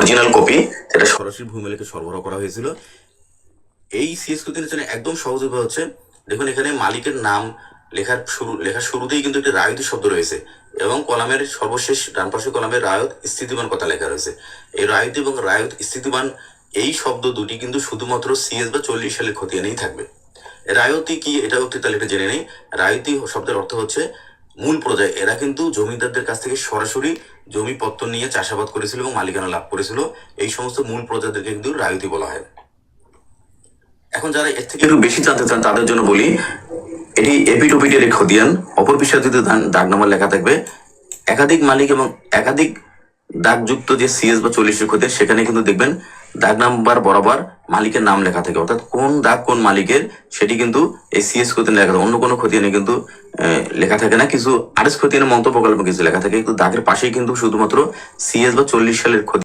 Original copy, যেটা সরাসরি ভূমি মালিককে সরবরাহ করা হয়েছিল। এই সিএস কোডের জন্য একদম সহজ উপায় হচ্ছে, দেখুন এখানে মালিকের নাম লেখার শুরুতেই কিন্তু একটি রায়তি শব্দ রয়েছে, এবং কলামের সর্বশেষ ডান পাশে কলামে রায়ত স্থিতিমান কথা লেখা রয়েছে। এই রায়ত এবং রায়ত স্থিতিমান এই শব্দ দুটি কিন্তু শুধুমাত্র সিএস বা 40 সালের খতিয়ানেই থাকবে। রায়তি কি, এটাও তাহলে এটা জেনে নেই। রায়তি শব্দের অর্থ হচ্ছে মূল প্রজা। এরা কিন্তু জমিদারদের কাছ থেকে সরাসরি জমি পত্তন নিয়ে চাষাবাদ করেছিল এবং মালিকানা লাভ করেছিল। এই সমস্ত মূল প্রজাদেরকে কিন্তু রায়তি বলা হয়। এখন যারা এর থেকে একটু বেশি জানতে চান তাদের জন্য বলি, এটি এপিটোপিটের খতিয়ান। অপর বিষয়ে যদি দাগ নাম্বার লেখা থাকবে, একাধিক মালিক এবং একাধিক দাগযুক্ত যে সিএস বা 40 খতিয়ান, সেখানে কিন্তু দেখবেন দাগ নাম্বার বরাবর মালিকের নাম লেখা থাকে, অর্থাৎ কোন দাগ কোন মালিকের সেটি কিন্তু এই সিএস খতিয়ানে লেখা থাকে। অন্য কোনো খতিয়ানে কিন্তু লেখা থাকে না। কিছু আরএস খতিয়ানে মন্তব্য কল্প কিছু লেখা থাকে, কিন্তু দাগের পাশেই কিন্তু শুধুমাত্র সিএস বা 40 সালের খতিয়ান